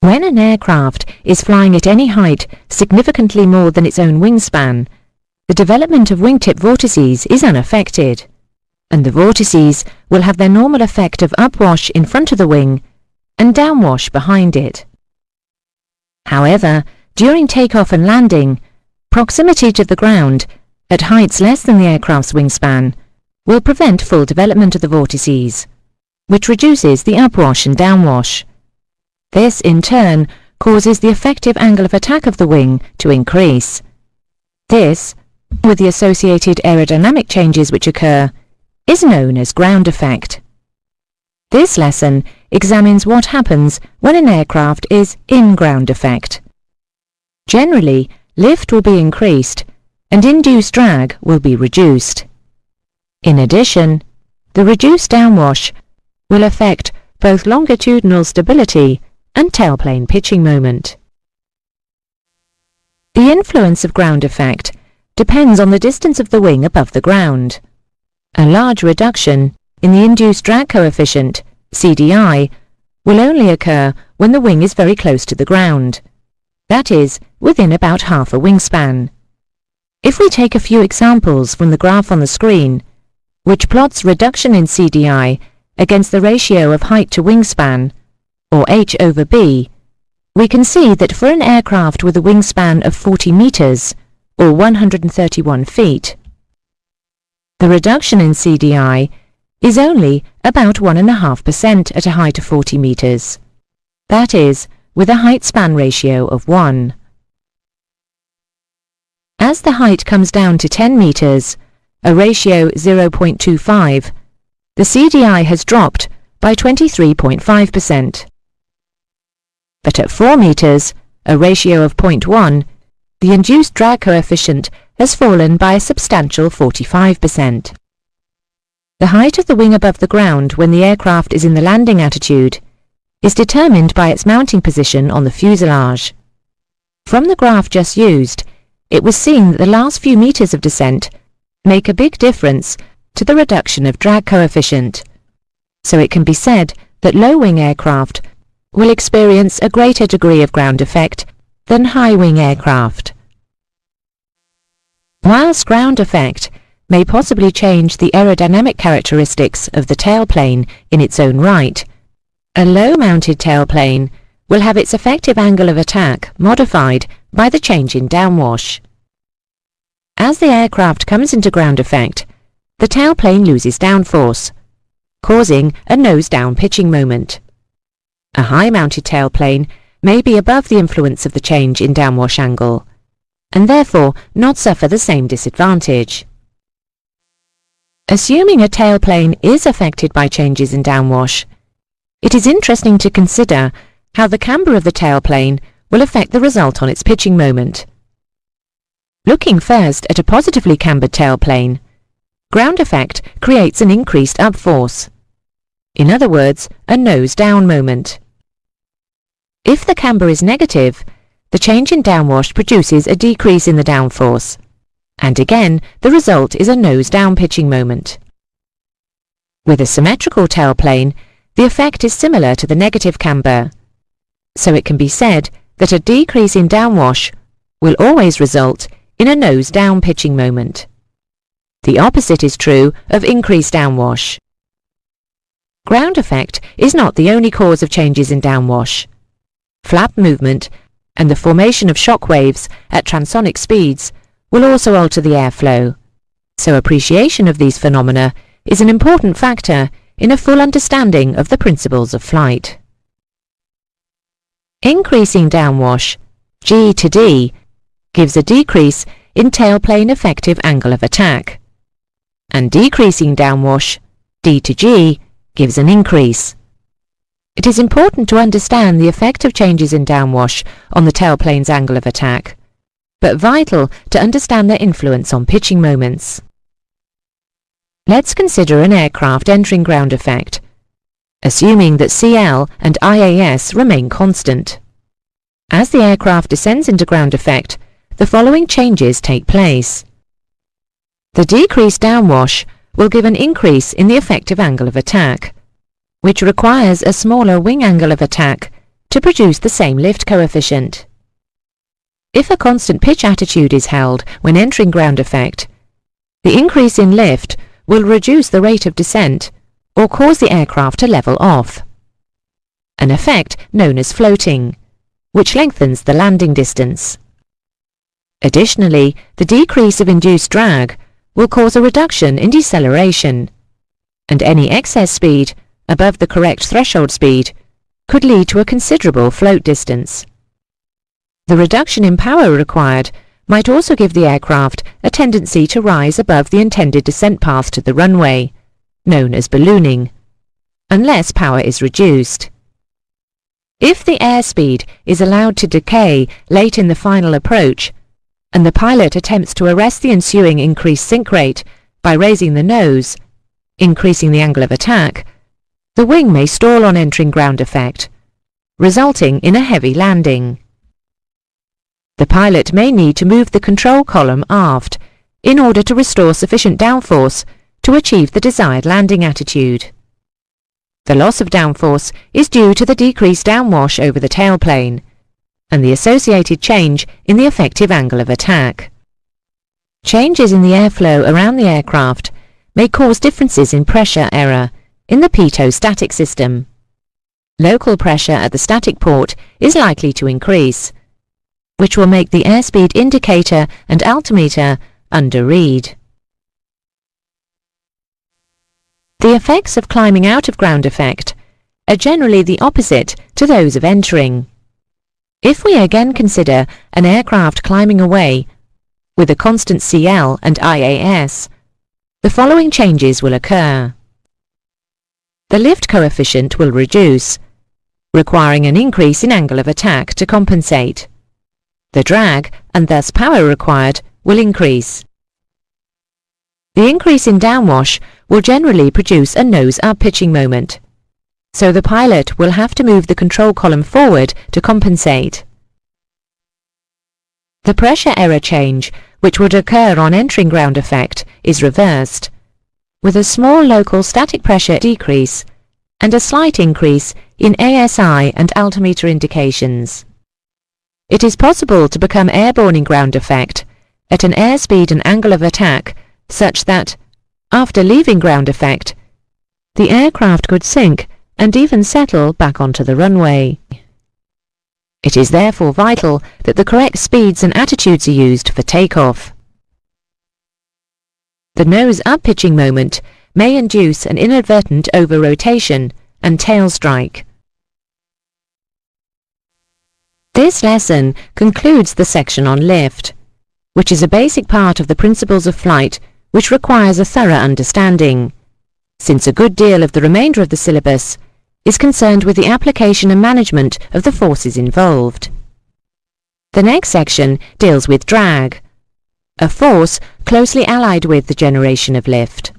When an aircraft is flying at any height significantly more than its own wingspan, the development of wingtip vortices is unaffected, and the vortices will have their normal effect of upwash in front of the wing and downwash behind it. However, during takeoff and landing, proximity to the ground at heights less than the aircraft's wingspan will prevent full development of the vortices, which reduces the upwash and downwash. This, in turn, causes the effective angle of attack of the wing to increase. This, with the associated aerodynamic changes which occur, is known as ground effect. This lesson examines what happens when an aircraft is in ground effect. Generally, lift will be increased and induced drag will be reduced. In addition, the reduced downwash will affect both longitudinal stability and tailplane pitching moment. The influence of ground effect depends on the distance of the wing above the ground. A large reduction in the induced drag coefficient, CDI, will only occur when the wing is very close to the ground, that is, within about half a wingspan. If we take a few examples from the graph on the screen, which plots reduction in CDI against the ratio of height to wingspan, or h over b, we can see that for an aircraft with a wingspan of 40 meters, or 131 feet, the reduction in CDI is only about 1.5% at a height of 40 meters, that is, with a height-span ratio of 1. As the height comes down to 10 meters, a ratio 0.25, the CDI has dropped by 23.5%. But at 4 meters, a ratio of 0.1, the induced drag coefficient has fallen by a substantial 45%. The height of the wing above the ground when the aircraft is in the landing attitude is determined by its mounting position on the fuselage. From the graph just used, it was seen that the last few meters of descent make a big difference to the reduction of drag coefficient, so it can be said that low-wing aircraft will experience a greater degree of ground effect than high-wing aircraft. Whilst ground effect may possibly change the aerodynamic characteristics of the tailplane in its own right, a low-mounted tailplane will have its effective angle of attack modified by the change in downwash. As the aircraft comes into ground effect, the tailplane loses downforce, causing a nose-down pitching moment. A high-mounted tailplane may be above the influence of the change in downwash angle, and therefore not suffer the same disadvantage. Assuming a tailplane is affected by changes in downwash, it is interesting to consider how the camber of the tailplane will affect the result on its pitching moment. Looking first at a positively cambered tailplane, ground effect creates an increased upforce. In other words, a nose-down moment. If the camber is negative, the change in downwash produces a decrease in the downforce, and again the result is a nose-down pitching moment. With a symmetrical tailplane, the effect is similar to the negative camber, so it can be said that a decrease in downwash will always result in a nose-down pitching moment. The opposite is true of increased downwash. Ground effect is not the only cause of changes in downwash. Flap movement and the formation of shock waves at transonic speeds will also alter the airflow, so appreciation of these phenomena is an important factor in a full understanding of the principles of flight. Increasing downwash, G to D, gives a decrease in tailplane effective angle of attack, and decreasing downwash, D to G, gives an increase. It is important to understand the effect of changes in downwash on the tailplane's angle of attack, but vital to understand their influence on pitching moments. Let's consider an aircraft entering ground effect, assuming that CL and IAS remain constant. As the aircraft descends into ground effect, the following changes take place. The decreased downwash will give an increase in the effective angle of attack, which requires a smaller wing angle of attack to produce the same lift coefficient. If a constant pitch attitude is held when entering ground effect, the increase in lift will reduce the rate of descent or cause the aircraft to level off, an effect known as floating, which lengthens the landing distance. Additionally, the decrease of induced drag will cause a reduction in deceleration, and any excess speed above the correct threshold speed could lead to a considerable float distance. The reduction in power required might also give the aircraft a tendency to rise above the intended descent path to the runway, known as ballooning, unless power is reduced. If the airspeed is allowed to decay late in the final approach, and the pilot attempts to arrest the ensuing increased sink rate by raising the nose, increasing the angle of attack, the wing may stall on entering ground effect, resulting in a heavy landing. The pilot may need to move the control column aft in order to restore sufficient downforce to achieve the desired landing attitude. The loss of downforce is due to the decreased downwash over the tailplane and the associated change in the effective angle of attack. Changes in the airflow around the aircraft may cause differences in pressure error in the pitot static system. Local pressure at the static port is likely to increase, which will make the airspeed indicator and altimeter under-read. The effects of climbing out of ground effect are generally the opposite to those of entering. If we again consider an aircraft climbing away with a constant CL and IAS, the following changes will occur. The lift coefficient will reduce, requiring an increase in angle of attack to compensate. The drag, and thus power required, will increase. The increase in downwash will generally produce a nose-up pitching moment, so the pilot will have to move the control column forward to compensate. The pressure error change, which would occur on entering ground effect, is reversed, with a small local static pressure decrease and a slight increase in ASI and altimeter indications. It is possible to become airborne in ground effect at an airspeed and angle of attack such that, after leaving ground effect, the aircraft could sink and even settle back onto the runway. It is therefore vital that the correct speeds and attitudes are used for takeoff. The nose-up pitching moment may induce an inadvertent over-rotation and tail strike. This lesson concludes the section on lift, which is a basic part of the principles of flight which requires a thorough understanding, since a good deal of the remainder of the syllabus is concerned with the application and management of the forces involved. The next section deals with drag, a force closely allied with the generation of lift.